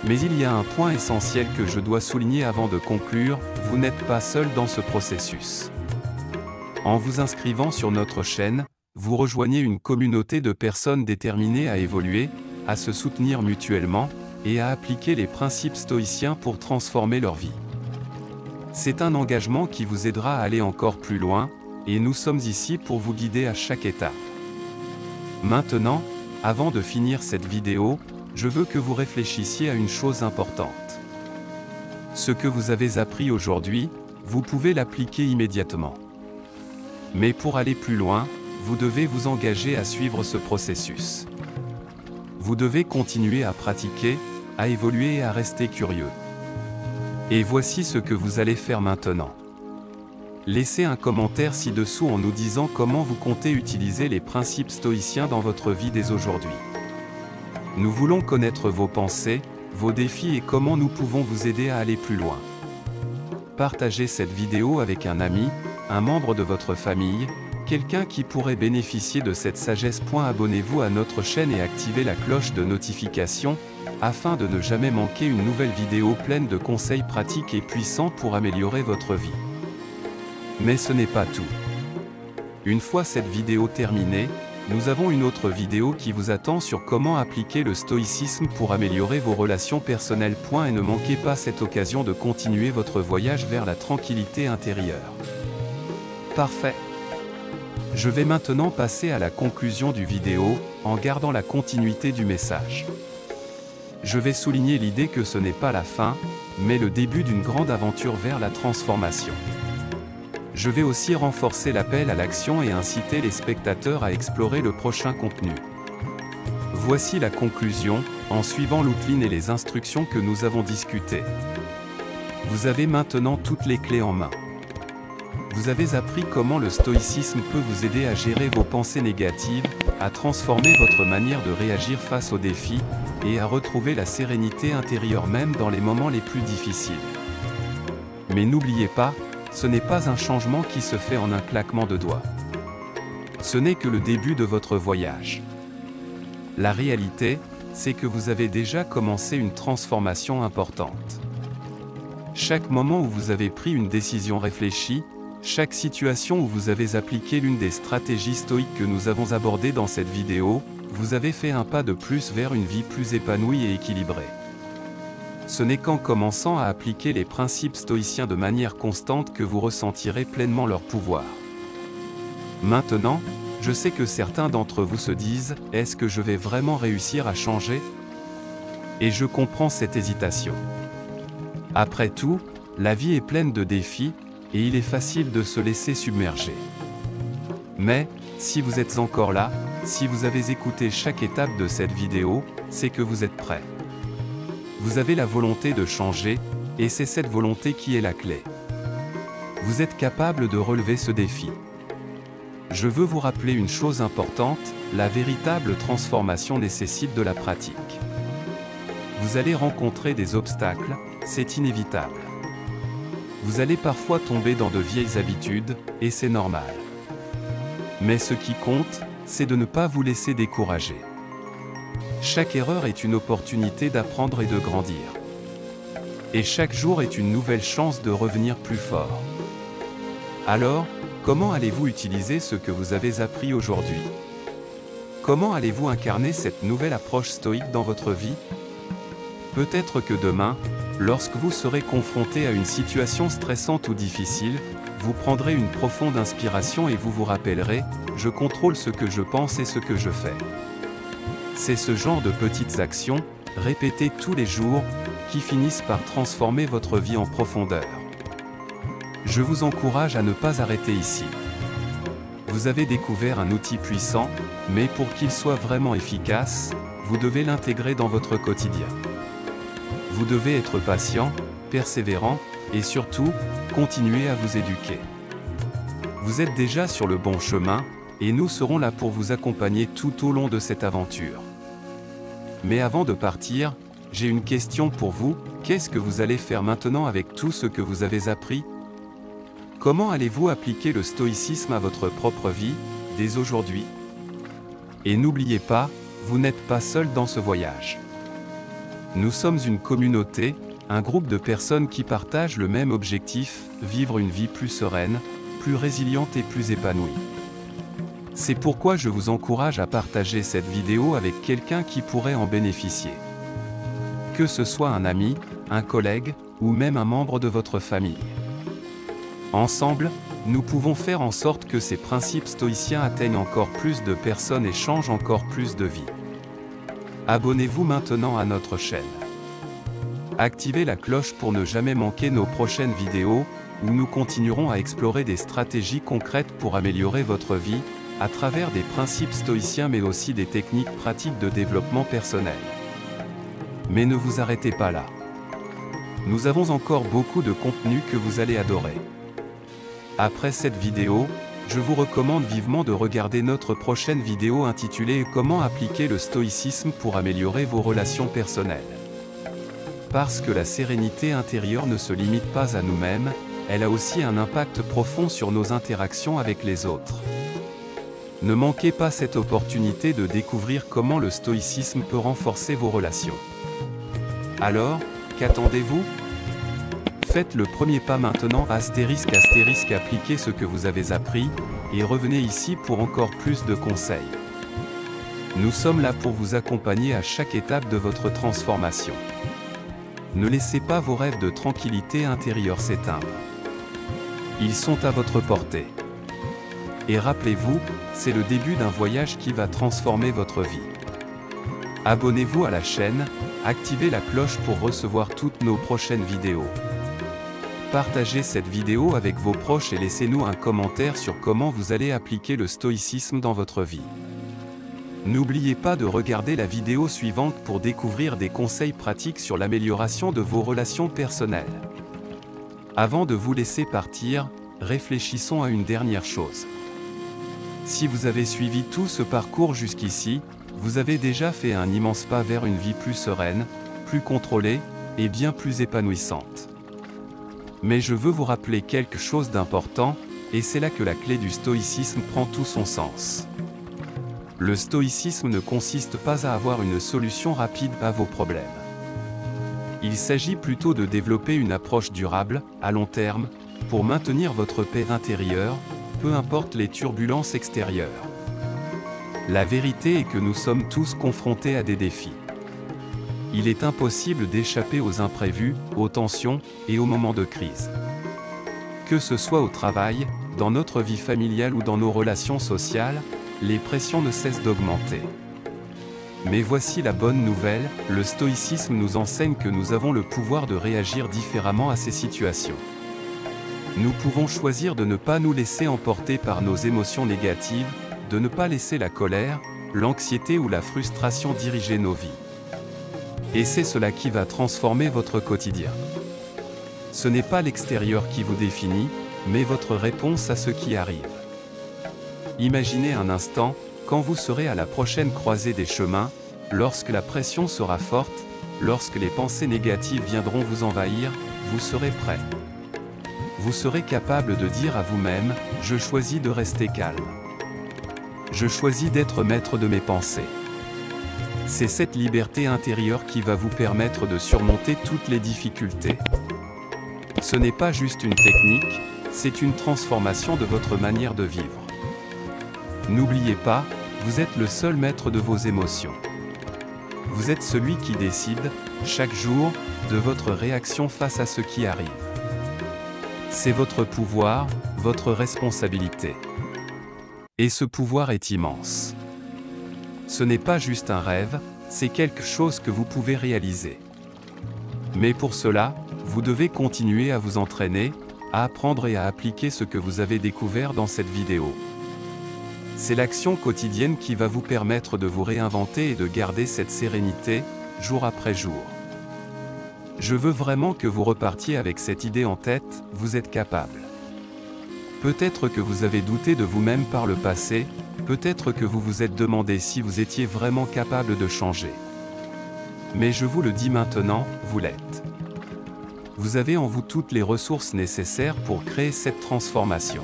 Mais il y a un point essentiel que je dois souligner avant de conclure, vous n'êtes pas seul dans ce processus. En vous inscrivant sur notre chaîne, vous rejoignez une communauté de personnes déterminées à évoluer, à se soutenir mutuellement, et à appliquer les principes stoïciens pour transformer leur vie. C'est un engagement qui vous aidera à aller encore plus loin, et nous sommes ici pour vous guider à chaque étape. Maintenant, avant de finir cette vidéo, je veux que vous réfléchissiez à une chose importante. Ce que vous avez appris aujourd'hui, vous pouvez l'appliquer immédiatement. Mais pour aller plus loin, vous devez vous engager à suivre ce processus. Vous devez continuer à pratiquer, à évoluer et à rester curieux. Et voici ce que vous allez faire maintenant. Laissez un commentaire ci-dessous en nous disant comment vous comptez utiliser les principes stoïciens dans votre vie dès aujourd'hui. Nous voulons connaître vos pensées, vos défis et comment nous pouvons vous aider à aller plus loin. Partagez cette vidéo avec un ami, un membre de votre famille, quelqu'un qui pourrait bénéficier de cette sagesse. Abonnez-vous à notre chaîne et activez la cloche de notification, afin de ne jamais manquer une nouvelle vidéo pleine de conseils pratiques et puissants pour améliorer votre vie. Mais ce n'est pas tout. Une fois cette vidéo terminée, nous avons une autre vidéo qui vous attend sur comment appliquer le stoïcisme pour améliorer vos relations personnelles. Et ne manquez pas cette occasion de continuer votre voyage vers la tranquillité intérieure. Parfait. Je vais maintenant passer à la conclusion du vidéo, en gardant la continuité du message. Je vais souligner l'idée que ce n'est pas la fin, mais le début d'une grande aventure vers la transformation. Je vais aussi renforcer l'appel à l'action et inciter les spectateurs à explorer le prochain contenu. Voici la conclusion, en suivant l'outline et les instructions que nous avons discutées. Vous avez maintenant toutes les clés en main. vous avez appris comment le stoïcisme peut vous aider à gérer vos pensées négatives, à transformer votre manière de réagir face aux défis, et à retrouver la sérénité intérieure même dans les moments les plus difficiles. Mais n'oubliez pas, ce n'est pas un changement qui se fait en un claquement de doigts. Ce n'est que le début de votre voyage. La réalité, c'est que vous avez déjà commencé une transformation importante. Chaque moment où vous avez pris une décision réfléchie, chaque situation où vous avez appliqué l'une des stratégies stoïques que nous avons abordées dans cette vidéo, vous avez fait un pas de plus vers une vie plus épanouie et équilibrée. Ce n'est qu'en commençant à appliquer les principes stoïciens de manière constante que vous ressentirez pleinement leur pouvoir. Maintenant, je sais que certains d'entre vous se disent « Est-ce que je vais vraiment réussir à changer ?» Et je comprends cette hésitation. Après tout, la vie est pleine de défis, et il est facile de se laisser submerger. Mais, si vous êtes encore là, si vous avez écouté chaque étape de cette vidéo, c'est que vous êtes prêt. Vous avez la volonté de changer, et c'est cette volonté qui est la clé. Vous êtes capable de relever ce défi. Je veux vous rappeler une chose importante, la véritable transformation nécessite de la pratique. Vous allez rencontrer des obstacles, c'est inévitable. Vous allez parfois tomber dans de vieilles habitudes, et c'est normal. Mais ce qui compte, c'est de ne pas vous laisser décourager. Chaque erreur est une opportunité d'apprendre et de grandir. Et chaque jour est une nouvelle chance de revenir plus fort. Alors, comment allez-vous utiliser ce que vous avez appris aujourd'hui? Comment allez-vous incarner cette nouvelle approche stoïque dans votre vie? Peut-être que demain, lorsque vous serez confronté à une situation stressante ou difficile, vous prendrez une profonde inspiration et vous vous rappellerez « Je contrôle ce que je pense et ce que je fais ». C'est ce genre de petites actions, répétées tous les jours, qui finissent par transformer votre vie en profondeur. Je vous encourage à ne pas arrêter ici. Vous avez découvert un outil puissant, mais pour qu'il soit vraiment efficace, vous devez l'intégrer dans votre quotidien. Vous devez être patient, persévérant, et surtout, continuer à vous éduquer. Vous êtes déjà sur le bon chemin, et nous serons là pour vous accompagner tout au long de cette aventure. Mais avant de partir, j'ai une question pour vous, qu'est-ce que vous allez faire maintenant avec tout ce que vous avez appris? Comment allez-vous appliquer le stoïcisme à votre propre vie, dès aujourd'hui? Et n'oubliez pas, vous n'êtes pas seul dans ce voyage. Nous sommes une communauté, un groupe de personnes qui partagent le même objectif, vivre une vie plus sereine, plus résiliente et plus épanouie. C'est pourquoi je vous encourage à partager cette vidéo avec quelqu'un qui pourrait en bénéficier. Que ce soit un ami, un collègue, ou même un membre de votre famille. Ensemble, nous pouvons faire en sorte que ces principes stoïciens atteignent encore plus de personnes et changent encore plus de vies. Abonnez-vous maintenant à notre chaîne. Activez la cloche pour ne jamais manquer nos prochaines vidéos, où nous continuerons à explorer des stratégies concrètes pour améliorer votre vie, à travers des principes stoïciens mais aussi des techniques pratiques de développement personnel. Mais ne vous arrêtez pas là. Nous avons encore beaucoup de contenu que vous allez adorer. Après cette vidéo, je vous recommande vivement de regarder notre prochaine vidéo intitulée « Comment appliquer le stoïcisme pour améliorer vos relations personnelles ». Parce que la sérénité intérieure ne se limite pas à nous-mêmes, elle a aussi un impact profond sur nos interactions avec les autres. Ne manquez pas cette opportunité de découvrir comment le stoïcisme peut renforcer vos relations. Alors, qu'attendez-vous? Faites le premier pas maintenant, appliquez ce que vous avez appris, et revenez ici pour encore plus de conseils. Nous sommes là pour vous accompagner à chaque étape de votre transformation. Ne laissez pas vos rêves de tranquillité intérieure s'éteindre. Ils sont à votre portée. Et rappelez-vous, c'est le début d'un voyage qui va transformer votre vie. Abonnez-vous à la chaîne, activez la cloche pour recevoir toutes nos prochaines vidéos. Partagez cette vidéo avec vos proches et laissez-nous un commentaire sur comment vous allez appliquer le stoïcisme dans votre vie. N'oubliez pas de regarder la vidéo suivante pour découvrir des conseils pratiques sur l'amélioration de vos relations personnelles. Avant de vous laisser partir, réfléchissons à une dernière chose. Si vous avez suivi tout ce parcours jusqu'ici, vous avez déjà fait un immense pas vers une vie plus sereine, plus contrôlée, et bien plus épanouissante. Mais je veux vous rappeler quelque chose d'important, et c'est là que la clé du stoïcisme prend tout son sens. Le stoïcisme ne consiste pas à avoir une solution rapide à vos problèmes. Il s'agit plutôt de développer une approche durable, à long terme, pour maintenir votre paix intérieure, peu importe les turbulences extérieures. La vérité est que nous sommes tous confrontés à des défis. Il est impossible d'échapper aux imprévus, aux tensions et aux moments de crise. Que ce soit au travail, dans notre vie familiale ou dans nos relations sociales, les pressions ne cessent d'augmenter. Mais voici la bonne nouvelle, le stoïcisme nous enseigne que nous avons le pouvoir de réagir différemment à ces situations. Nous pouvons choisir de ne pas nous laisser emporter par nos émotions négatives, de ne pas laisser la colère, l'anxiété ou la frustration diriger nos vies. Et c'est cela qui va transformer votre quotidien. Ce n'est pas l'extérieur qui vous définit, mais votre réponse à ce qui arrive. Imaginez un instant, quand vous serez à la prochaine croisée des chemins, lorsque la pression sera forte, lorsque les pensées négatives viendront vous envahir, vous serez prêt. Vous serez capable de dire à vous-même, « Je choisis de rester calme. Je choisis d'être maître de mes pensées. » C'est cette liberté intérieure qui va vous permettre de surmonter toutes les difficultés. Ce n'est pas juste une technique, c'est une transformation de votre manière de vivre. N'oubliez pas, vous êtes le seul maître de vos émotions. Vous êtes celui qui décide, chaque jour, de votre réaction face à ce qui arrive. C'est votre pouvoir, votre responsabilité. Et ce pouvoir est immense. Ce n'est pas juste un rêve, c'est quelque chose que vous pouvez réaliser. Mais pour cela, vous devez continuer à vous entraîner, à apprendre et à appliquer ce que vous avez découvert dans cette vidéo. C'est l'action quotidienne qui va vous permettre de vous réinventer et de garder cette sérénité, jour après jour. Je veux vraiment que vous repartiez avec cette idée en tête, vous êtes capable. Peut-être que vous avez douté de vous-même par le passé, peut-être que vous vous êtes demandé si vous étiez vraiment capable de changer. Mais je vous le dis maintenant, vous l'êtes. Vous avez en vous toutes les ressources nécessaires pour créer cette transformation.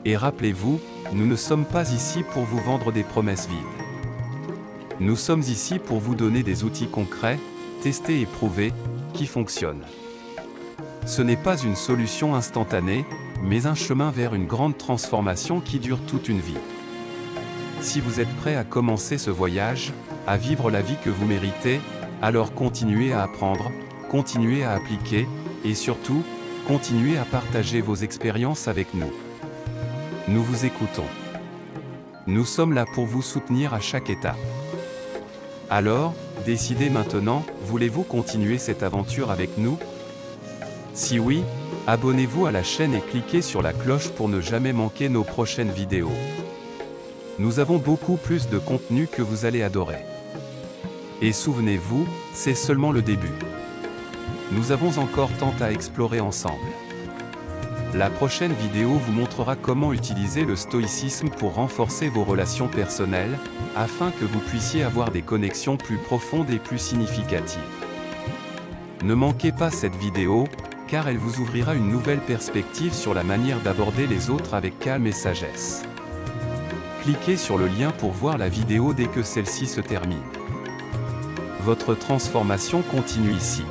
Et rappelez-vous, nous ne sommes pas ici pour vous vendre des promesses vides. Nous sommes ici pour vous donner des outils concrets, testés et prouvés, qui fonctionnent. Ce n'est pas une solution instantanée, mais un chemin vers une grande transformation qui dure toute une vie. Si vous êtes prêt à commencer ce voyage, à vivre la vie que vous méritez, alors continuez à apprendre, continuez à appliquer, et surtout, continuez à partager vos expériences avec nous. Nous vous écoutons. Nous sommes là pour vous soutenir à chaque étape. Alors, décidez maintenant, voulez-vous continuer cette aventure avec nous? Si oui, abonnez-vous à la chaîne et cliquez sur la cloche pour ne jamais manquer nos prochaines vidéos. Nous avons beaucoup plus de contenu que vous allez adorer. Et souvenez-vous, c'est seulement le début. Nous avons encore tant à explorer ensemble. La prochaine vidéo vous montrera comment utiliser le stoïcisme pour renforcer vos relations personnelles, afin que vous puissiez avoir des connexions plus profondes et plus significatives. Ne manquez pas cette vidéo, car elle vous ouvrira une nouvelle perspective sur la manière d'aborder les autres avec calme et sagesse. Cliquez sur le lien pour voir la vidéo dès que celle-ci se termine. Votre transformation continue ici.